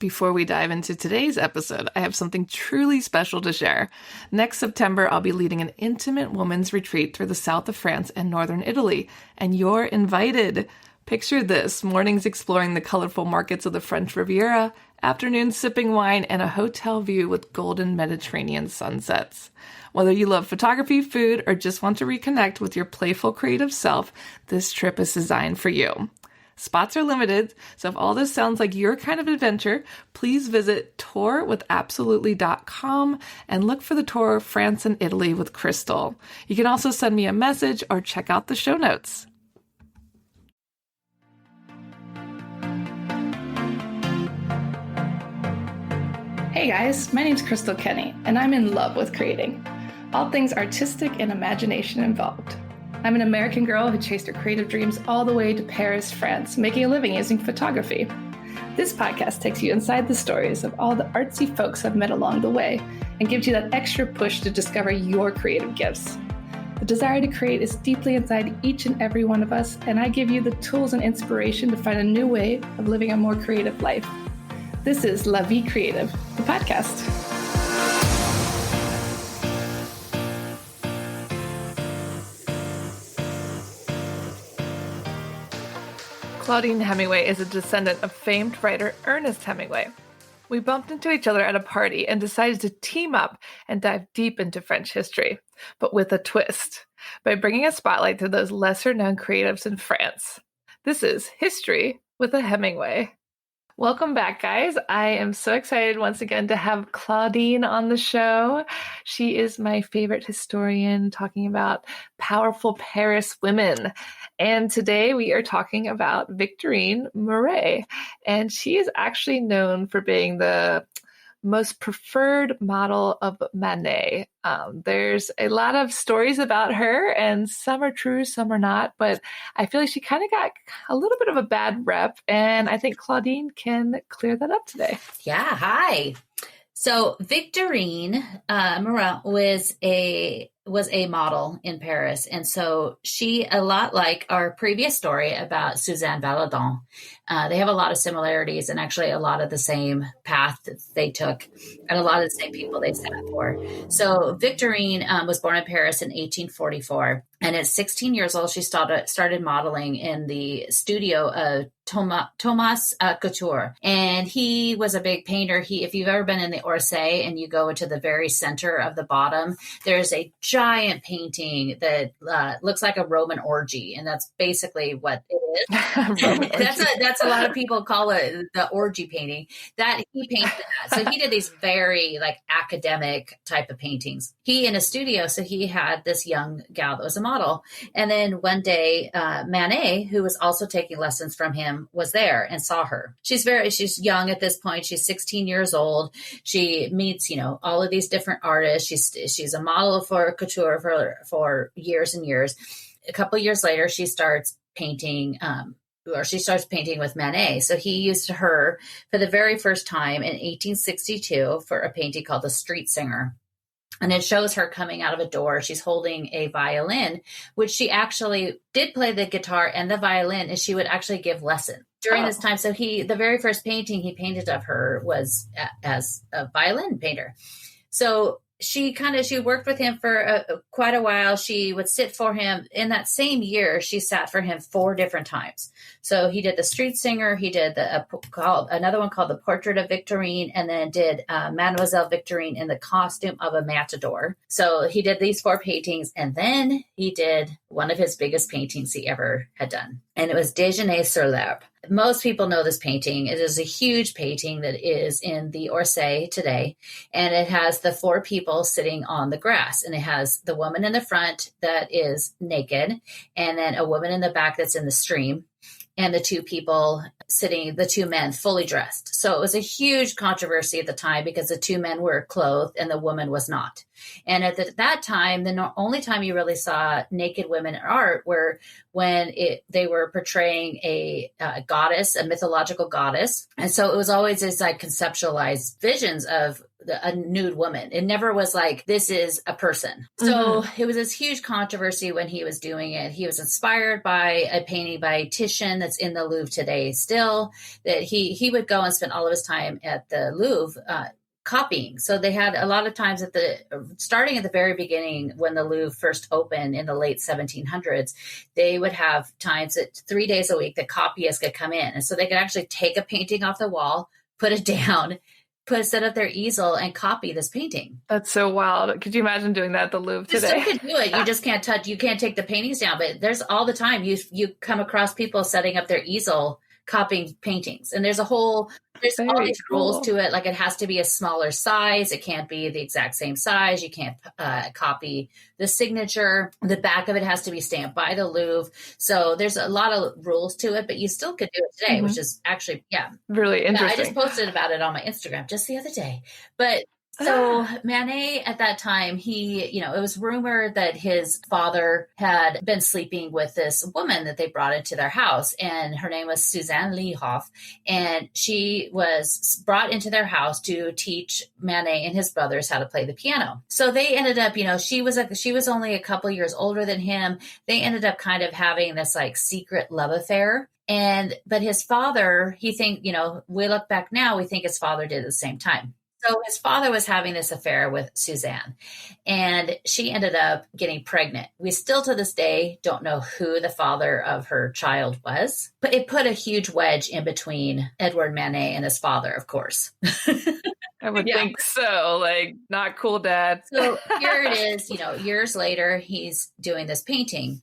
Before we dive into today's episode, I have something truly special to share. Next September, I'll be leading an intimate women's retreat through the south of France and northern Italy, and you're invited. Picture this: mornings exploring the colorful markets of the French Riviera, afternoons sipping wine, and a hotel view with golden Mediterranean sunsets. Whether you love photography, food, or just want to reconnect with your playful creative self, this trip is designed for you. Spots are limited, so if all this sounds like your kind of adventure, please visit tourwithabsolutely.com and look for the tour France and Italy with Crystal. You can also send me a message or check out the show notes. Hey guys, my name's Crystal Kenny, and I'm in love with creating. All things artistic and imagination involved. I'm an American girl who chased her creative dreams all the way to Paris, France, making a living using photography. This podcast takes you inside the stories of all the artsy folks I've met along the way and gives you that extra push to discover your creative gifts. The desire to create is deeply inside each and every one of us, and I give you the tools and inspiration to find a new way of living a more creative life. This is La Vie Creative, the podcast. Claudine Hemingway is a descendant of famed writer Ernest Hemingway. We bumped into each other at a party and decided to team up and dive deep into French history, but with a twist, by bringing a spotlight to those lesser-known creatives in France. This is History with a Hemingway. Welcome back, guys. I am so excited once again to have Claudine on the show. She is my favorite historian talking about powerful Paris women. And today we are talking about Victorine Meurent. And she is actually known for being the most preferred model of Manet. There's a lot of stories about her, and some are true, some are not, but I feel like she kind of got a little bit of a bad rep, and I think Claudine can clear that up today. Yeah, hi. So Victorine Meurent was a model in Paris. And so she, a lot like our previous story about Suzanne Valadon, they have a lot of similarities and actually a lot of the same path that they took and a lot of the same people they sat for. So Victorine was born in Paris in 1844. And at 16 years old, she started modeling in the studio of Thomas Couture. And he was a big painter. If you've ever been in the Orsay and you go into the very center of the bottom, there's a giant painting that looks like a Roman orgy. And that's basically what it is. That's a lot of people call it the orgy painting. That he painted that. So he did these very like academic type of paintings. He in a studio, so he had this young gal that was a model. And then one day, Manet, who was also taking lessons from him, was there and saw her. She's young at this point. She's 16 years old. She meets, all of these different artists. She's a model for couture for years and years. A couple of years later, she starts painting, with Manet. So he used her for the very first time in 1862 for a painting called The Street Singer. And it shows her coming out of a door. She's holding a violin, which she actually did play the guitar and the violin, and she would actually give lessons during this time. So the very first painting he painted of her was as a violin painter. So she worked with him for quite a while. She would sit for him. In that same year, she sat for him 4 different times. So he did The Street Singer. He did another one called The Portrait of Victorine, and then did Mademoiselle Victorine in the costume of a matador. So he did these 4 paintings, and then he did one of his biggest paintings he ever had done. And it was Déjeuner sur l'herbe. Most people know this painting. It is a huge painting that is in the Orsay today. And it has the 4 people sitting on the grass. And it has the woman in the front that is naked, and then a woman in the back that's in the stream, and the 2 people sitting, the 2 men fully dressed. So it was a huge controversy at the time because the 2 men were clothed and the woman was not. And at that time, the only time you really saw naked women in art were when they were portraying a goddess, a mythological goddess. And so it was always this like conceptualized visions of a nude woman. It never was like, this is a person. So it was this huge controversy when he was doing it. He was inspired by a painting by Titian that's in the Louvre today still, that he would go and spend all of his time at the Louvre copying. So they had a lot of times starting at the very beginning, when the Louvre first opened in the late 1700s, they would have times that 3 days a week that copyists could come in. And so they could actually take a painting off the wall, put it down, set up their easel and copy this painting. That's so wild. Could you imagine doing that at the Louvre today? You still could do it. You just you can't take the paintings down, but there's all the time you come across people setting up their easel, copying paintings. And there's all these rules to it. Like, it has to be a smaller size. It can't be the exact same size. You can't copy the signature. The back of it has to be stamped by the Louvre. So there's a lot of rules to it, but you still could do it today, which is actually, really interesting. I just posted about it on my Instagram just the other day. But so Manet at that time, it was rumored that his father had been sleeping with this woman that they brought into their house, and her name was Suzanne Lehoff, and she was brought into their house to teach Manet and his brothers how to play the piano. So they ended up, she was only a couple years older than him. They ended up kind of having this like secret love affair. But his father, we look back now, we think his father did at the same time. So his father was having this affair with Suzanne, and she ended up getting pregnant. We still to this day don't know who the father of her child was, but it put a huge wedge in between Edward Manet and his father, of course. I would think so. Like, not cool, Dad. So here it is, years later, he's doing this painting.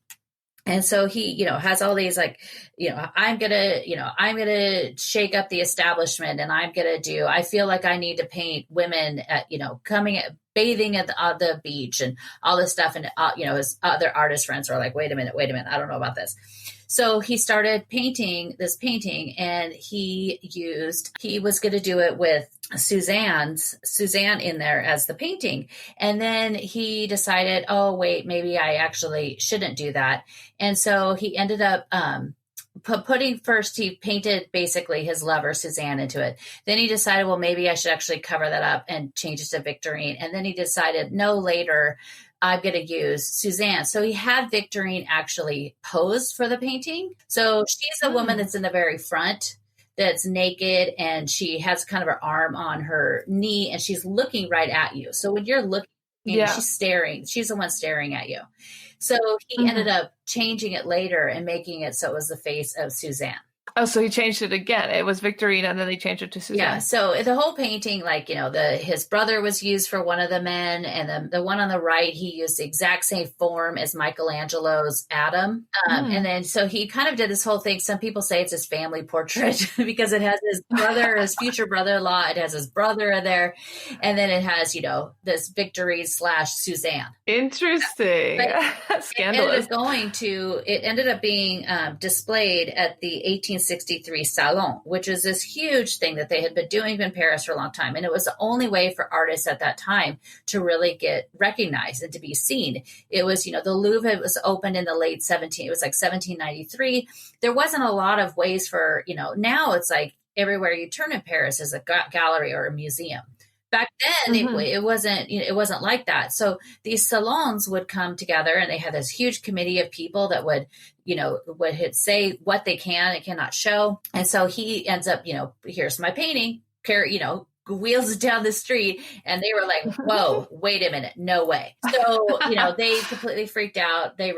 And so he, has all these like, I'm going to shake up the establishment, and I feel like I need to paint women bathing at the beach and all this stuff. And, his other artist friends are like, wait a minute. I don't know about this. So he started painting this painting, and he was going to do it with Suzanne in there as the painting. And then he decided, oh, wait, maybe I actually shouldn't do that. And so he ended up, he painted basically his lover, Suzanne, into it. Then he decided, well, maybe I should actually cover that up and change it to Victorine. And then he decided, no, later, I'm going to use Suzanne. So he had Victorine actually posed for the painting. So she's a woman that's in the very front, that's naked, and she has kind of her arm on her knee, and she's looking right at you. So when you're looking, she's staring. She's the one staring at you. So he ended up changing it later and making it so it was the face of Suzanne. Oh, so he changed it again. It was Victorine, and then he changed it to Suzanne. Yeah, so the whole painting, his brother was used for one of the men, and then the one on the right, he used the exact same form as Michelangelo's Adam. And then, so he kind of did this whole thing. Some people say it's his family portrait because it has his brother, his future brother-in-law, it has his brother in there, and then it has, this Victorine / Suzanne. Interesting. Scandalous. It ended up being displayed at the 1863 Salon, which is this huge thing that they had been doing in Paris for a long time. And it was the only way for artists at that time to really get recognized and to be seen. It was, the Louvre was opened in the late 1793. There wasn't a lot of ways for, now it's like everywhere you turn in Paris is a gallery or a museum. Back then, it wasn't like that. So these salons would come together, and they had this huge committee of people that would say what they can and cannot show. And so he ends up, here's my painting, wheels it down the street, and they were like, whoa, wait a minute, no way. So, they completely freaked out. They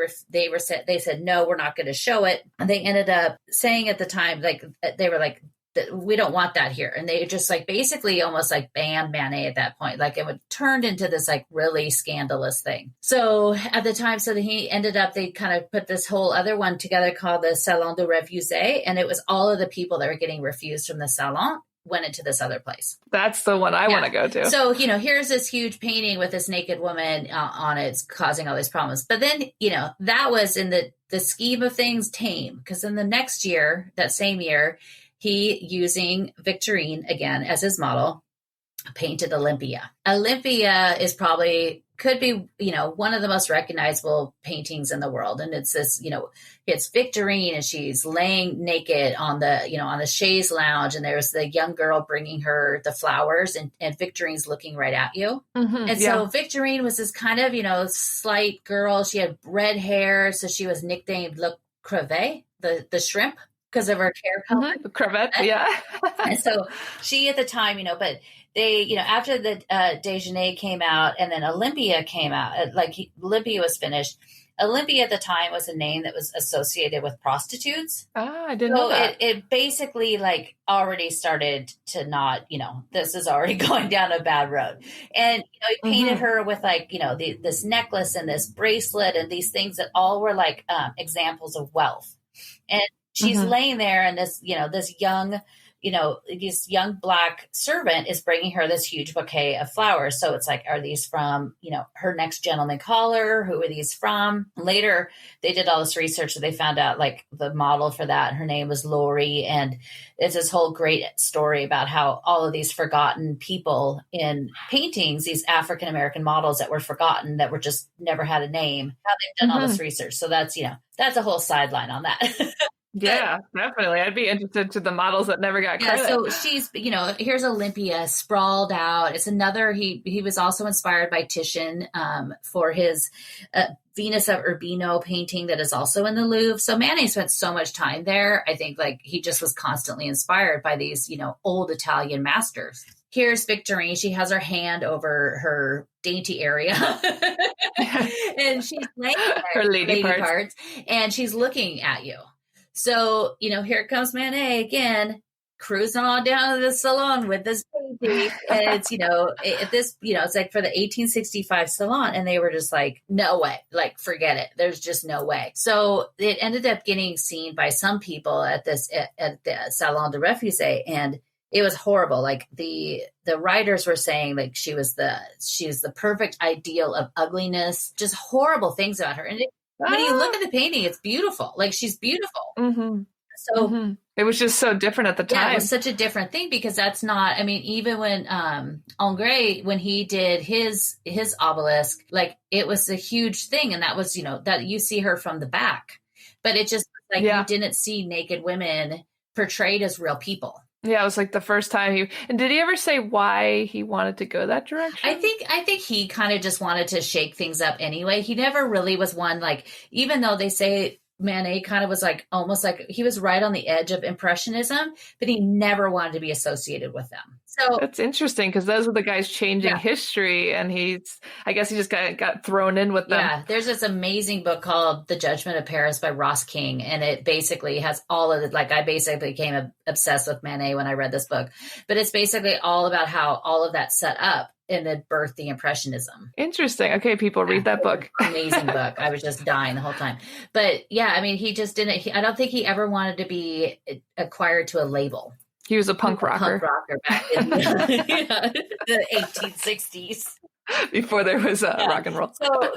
said, no, we're not going to show it. And they ended up saying at the time, they were like, we don't want that here. And they just basically almost banned Manet at that point. It turned into this really scandalous thing. So at the time, he ended up, they kind of put this whole other one together called the Salon de Refusé. And it was all of the people that were getting refused from the Salon went into this other place. That's the one I want to go to. So, here's this huge painting with this naked woman on it, it's causing all these problems. But then, that was in the scheme of things tame, because in the next year, that same year, he, using Victorine again as his model, painted Olympia. Olympia is probably could be, one of the most recognizable paintings in the world. And it's this, it's Victorine, and she's laying naked on the chaise lounge, and there's the young girl bringing her the flowers, and Victorine's looking right at you. And so Victorine was this kind of, slight girl. She had red hair, so she was nicknamed Le Crevet, the shrimp, because of her hair color. The crevette, yeah. And so she at the time, but they, after the Déjeuner came out, and then Olympia came out, Olympia was finished. Olympia at the time was a name that was associated with prostitutes. Ah, I didn't know that. It basically already started to not, this is already going down a bad road. And, he painted her with this necklace and this bracelet and these things that all were examples of wealth. And she's laying there, and this young, this young Black servant is bringing her this huge bouquet of flowers. So it's are these from, her next gentleman caller? Who are these from? Later, they did all this research, and they found out the model for that, her name was Lori. And it's this whole great story about how all of these forgotten people in paintings, these African-American models that were forgotten, that were just never had a name, how they've done all this research. So that's, that's a whole sideline on that. Yeah, definitely. I'd be interested to the models that never got credit. So she's, here's Olympia sprawled out. It's another, he was also inspired by Titian for his Venus of Urbino painting that is also in the Louvre. So Manet spent so much time there. I think he just was constantly inspired by these, old Italian masters. Here's Victorine. She has her hand over her dainty area. And she's laying there, her lady parts, and she's looking at you. So, here comes Manet again, cruising on down to the salon with this baby. And it's, it's for the 1865 salon. And they were just no way, forget it. There's just no way. So it ended up getting seen by some people at the Salon de Refusé. And it was horrible. The writers were saying she's the perfect ideal of ugliness, just horrible things about her. And when you look at the painting, it's beautiful. She's beautiful. So it was just so different at the time. Yeah, it was such a different thing, because that's not, even when Ingres, when he did his obelisk, it was a huge thing. And that was, that you see her from the back, but it just you didn't see naked women portrayed as real people. Yeah, it was the first time and did he ever say why he wanted to go that direction? I think he kind of just wanted to shake things up anyway. He never really was one, even though they say Manet kind of was almost he was right on the edge of Impressionism, but he never wanted to be associated with them. So that's interesting, because those are the guys changing history, and I guess he just got thrown in with them. Yeah, there's this amazing book called The Judgment of Paris by Ross King, and it basically has all of it. I basically became obsessed with Manet when I read this book, but it's basically all about how all of that set up and it birthed the Impressionism. Interesting. Okay, people, read that book. Amazing book. I was just dying the whole time. But yeah, he just didn't, I don't think he ever wanted to be acquired to a label. He was a punk rocker. Punk rocker back in the 1860s. Before there was rock and roll. So,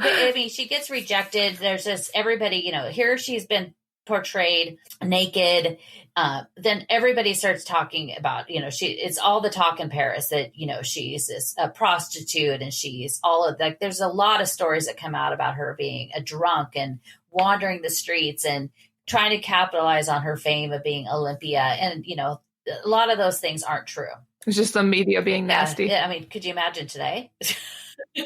she gets rejected. There's this, everybody, here she's been portrayed naked. Then everybody starts talking about, it's all the talk in Paris that, she's a prostitute, and she's all of there's a lot of stories that come out about her being a drunk and wandering the streets and trying to capitalize on her fame of being Olympia. And, a lot of those things aren't true. It's just the media being nasty. Yeah, could you imagine today?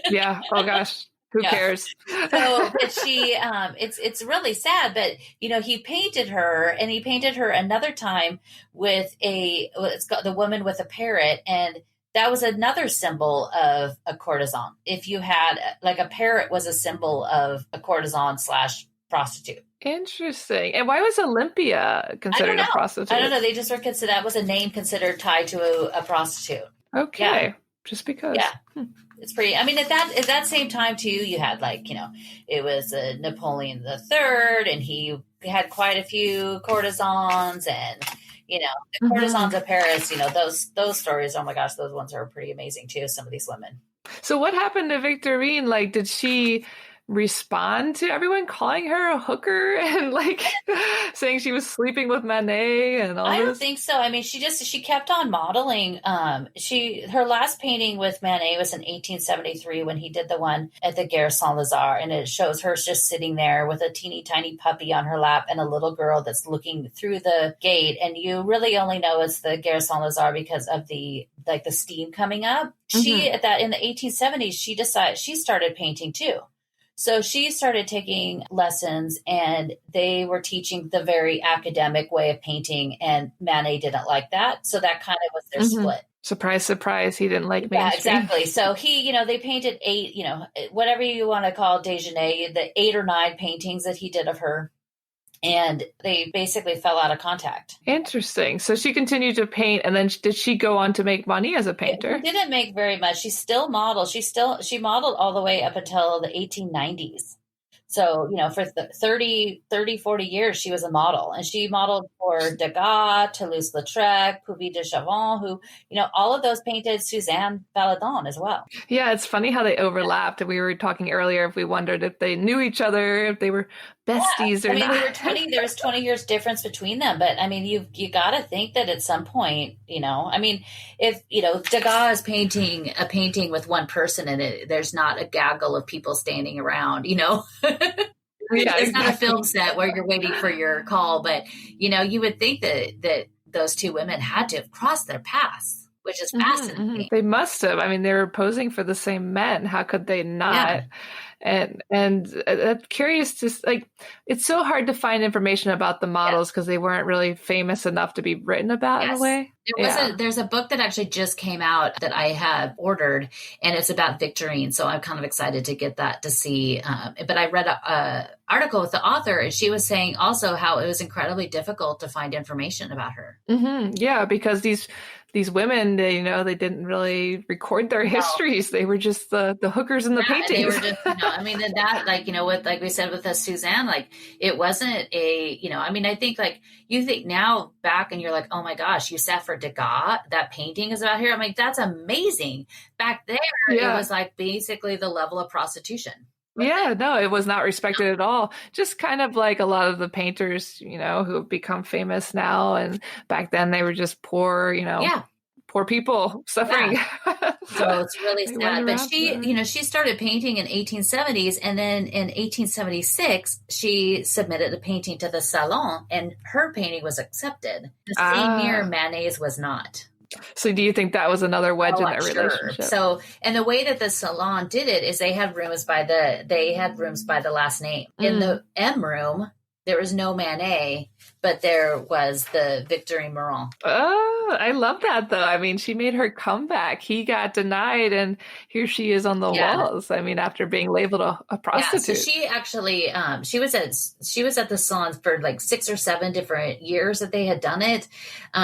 Yeah. Oh gosh. Who cares? So, but she, it's really sad, but he painted her, and he painted her another time with it's got the woman with a parrot, and that was another symbol of a courtesan. If you had a parrot was a symbol of a courtesan / prostitute. Interesting. And why was Olympia considered a prostitute? I don't know. They just were considered, that was a name considered tied to a prostitute. Okay. Yeah. Just because. Yeah. It's pretty, at that same time too, you had it was Napoleon III, and he had quite a few courtesans, and, the courtesans of Paris, those stories, oh my gosh, those ones are pretty amazing too. Some of these women. So what happened to Victorine? Did she respond to everyone calling her a hooker and like saying she was sleeping with Manet and all I don't this? think so. I mean, she kept on modeling. Her last painting with Manet was in 1873 when he did the one at the Gare Saint Lazare, and it shows her just sitting there with a teeny tiny puppy on her lap and a little girl that's looking through the gate, and you really only know it's the Gare Saint Lazare because of the steam coming up. She at that in the 1870s she started painting too. So she started taking lessons, and they were teaching the very academic way of painting, and Manet didn't like that. So that kind of was their split. Surprise, surprise. He didn't like Yeah, mainstream. exactly. So he, they painted 8, whatever you want to call Desjardins, the 8 or 9 paintings that he did of her. And they basically fell out of contact. Interesting. So she continued to paint, and then did she go on to make money as a painter? She didn't make very much. She still modeled. She modeled all the way up until the 1890s. So, for 30, 40 years, she was a model. And she modeled for Degas, Toulouse-Lautrec, Puvis de Chavannes, who, all of those painted Suzanne Valadon as well. Yeah, it's funny how they overlapped. We were talking earlier if we wondered if they knew each other, if they were besties or not. There was 20 years difference between them. But, I mean, you got to think that at some point, if, Degas is painting a painting with one person in it, there's not a gaggle of people standing around, Yeah, it's not a film set where you're waiting for your call, but you would think that those two women had to have crossed their paths, which is fascinating. They must have. I mean, they were posing for the same men. How could they not? Yeah. And I'm curious, just like, it's so hard to find information about the models because they weren't really famous enough to be written about in a way. There's a book that actually just came out that I have ordered, and it's about Victorine. So I'm kind of excited to get that to see. But I read a article with the author, and she was saying also how it was incredibly difficult to find information about her. Yeah, because these women, they didn't really record their histories. They were just the hookers in the paintings. They were just, like we said with the Suzanne, like it wasn't I think like you think now back and you're like, oh my gosh, you sat for Degas, that painting is about here. I'm like, that's amazing. Back there, it was like basically the level of prostitution. Yeah, no, it was not respected at all. Just kind of like a lot of the painters, who have become famous now. And back then they were just poor, poor people suffering. Yeah. So it's really sad. But she started painting in 1870s. And then in 1876, she submitted a painting to the Salon, and her painting was accepted. The same year Manet's was not. So do you think that was another wedge in that relationship? So, and the way that the Salon did it is they had rooms by the last name. In the M room, there was no Manet, but there was the Victorine Meurent. Oh, I love that though. I mean, she made her comeback. He got denied, and here she is on the walls. I mean, after being labeled a prostitute. So she actually, she was at the salon for like 6 or 7 different years that they had done it.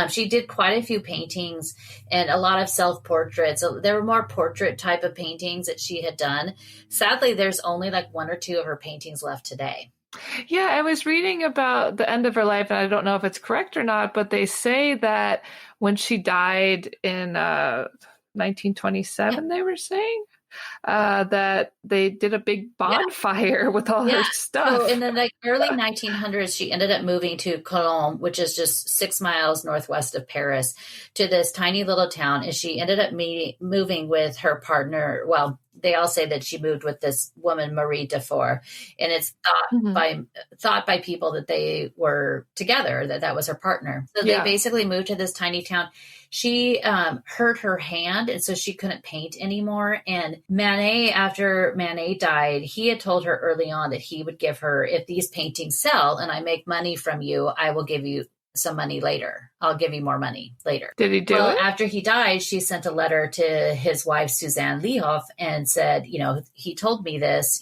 She did quite a few paintings and a lot of self-portraits. So there were more portrait type of paintings that she had done. Sadly, there's only like 1 or 2 of her paintings left today. Yeah, I was reading about the end of her life, and I don't know if it's correct or not, but they say that when she died in 1927, they were saying that they did a big bonfire with all her stuff. So in the early 1900s, she ended up moving to Colombes, which is just 6 miles northwest of Paris, to this tiny little town. And she ended up moving with her partner. Well, they all say that she moved with this woman, Marie Dufour, and it's thought by people that they were together, that was her partner. So they basically moved to this tiny town. She hurt her hand, and so she couldn't paint anymore. And Manet, after Manet died, he had told her early on that he would give her, if these paintings sell and I make money from you, I will give you some money later. I'll give you more money later. Did he do it? After he died, she sent a letter to his wife, Suzanne Lehoff, and said, he told me this,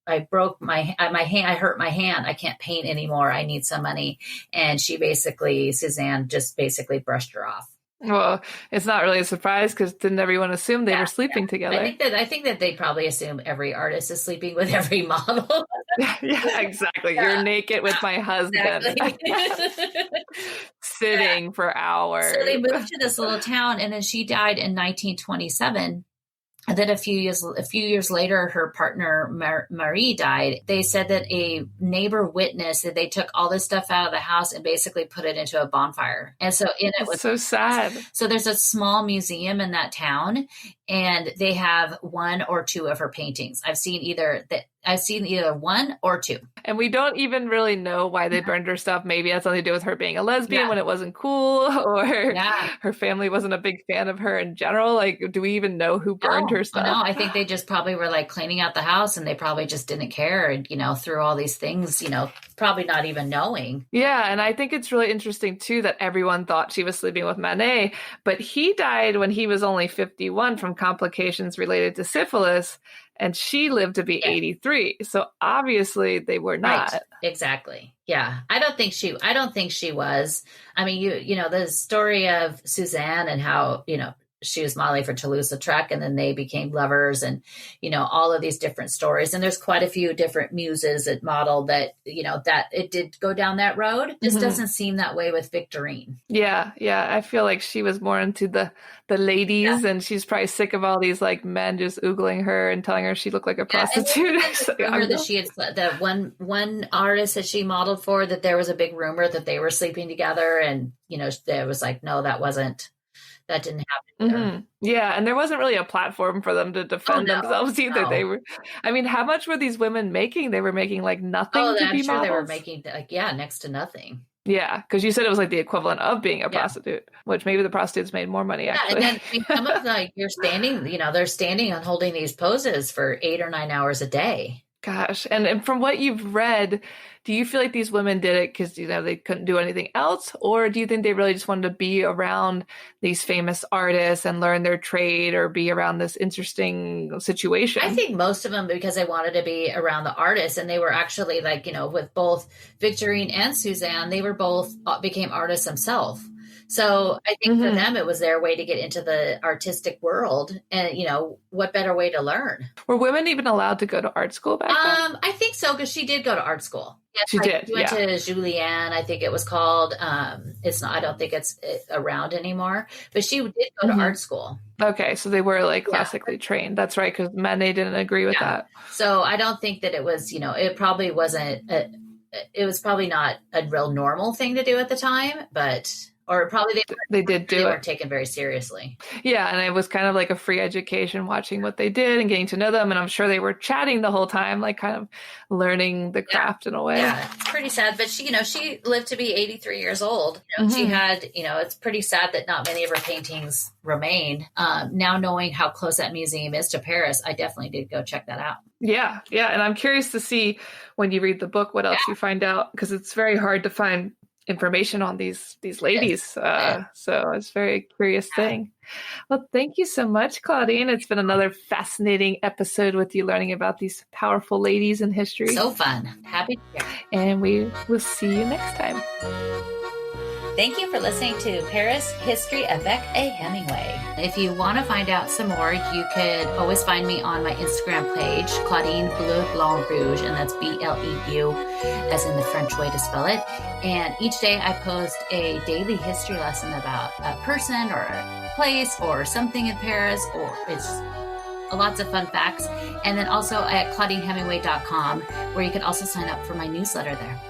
I broke my hand. I hurt my hand. I can't paint anymore. I need some money. And Suzanne just basically brushed her off. Well, it's not really a surprise because didn't everyone assume they were sleeping together? I think that they probably assume every artist is sleeping with every model. Yeah, exactly. You're naked with my husband. Exactly. Sitting for hours. So they moved to this little town, and then she died in 1927. And then a few years later, her partner Marie died. They said that a neighbor witnessed that they took all this stuff out of the house and basically put it into a bonfire. And so in it That's was so sad. So there's a small museum in that town, and they have one or two of her paintings. I've seen either one or two. And we don't even really know why they burned her stuff. Maybe it has something to do with her being a lesbian when it wasn't cool, or her family wasn't a big fan of her in general. Like, do we even know who burned her stuff? No, I think they just probably were like cleaning out the house, and they probably just didn't care, and threw all these things, probably not even knowing. Yeah, and I think it's really interesting too that everyone thought she was sleeping with Manet, but he died when he was only 51 from complications related to syphilis, and she lived to be 83. So obviously they were not. Right. Exactly. Yeah. I don't think she was. I mean, the story of Suzanne and how, she was modeling for Toulouse-Lautrec, and then they became lovers, and, all of these different stories. And there's quite a few different muses that modeled that, that it did go down that road. Just doesn't seem that way with Victorine. Yeah. Yeah. I feel like she was more into the ladies, and she's probably sick of all these like men just oogling her and telling her she looked like a prostitute. Rumor that she had that one artist that she modeled for, that there was a big rumor that they were sleeping together, and, there was like, no, that didn't happen. Yeah, and there wasn't really a platform for them to defend themselves either. They were, how much were these women making? They were making like nothing to be models. They were making next to nothing. Yeah, because you said it was like the equivalent of being a prostitute, which maybe the prostitutes made more money actually. And then some of you're standing, they're standing and holding these poses for 8 or 9 hours a day. Gosh, and from what you've read, do you feel like these women did it because, they couldn't do anything else? Or do you think they really just wanted to be around these famous artists and learn their trade or be around this interesting situation? I think most of them because they wanted to be around the artists. And they were actually with both Victorine and Suzanne, they were both became artists themselves. So I think for them, it was their way to get into the artistic world. And, what better way to learn? Were women even allowed to go to art school back then? I think so, because she did go to art school. Yes, she did. She went to Julienne, I think it was called. It's not. I don't think it's around anymore. But she did go to art school. Okay, so they were like classically trained. That's right, because Manet didn't agree with that. So I don't think that it was. It probably wasn't. It was probably not a real normal thing to do at the time, but. Or probably they weren't taken very seriously. Yeah, and it was kind of like a free education, watching what they did and getting to know them. And I'm sure they were chatting the whole time, like kind of learning the craft in a way. Yeah, it's pretty sad. But she lived to be 83 years old. She had, it's pretty sad that not many of her paintings remain. Now knowing how close that museum is to Paris, I definitely did go check that out. Yeah. And I'm curious to see when you read the book what else you find out, because it's very hard to find information on these ladies. So it's a very curious thing. Well, thank you so much, Claudine. It's been another fascinating episode with you learning about these powerful ladies in history. So fun. Happy to hear. And we will see you next time. Thank you for listening to Paris History Avec a Hemingway. If you want to find out some more, you could always find me on my Instagram page, Claudine Bleu Blanc Rouge, and that's BLEU, as in the French way to spell it. And each day I post a daily history lesson about a person or a place or something in Paris, or it's lots of fun facts. And then also at ClaudineHemingway.com, where you can also sign up for my newsletter there.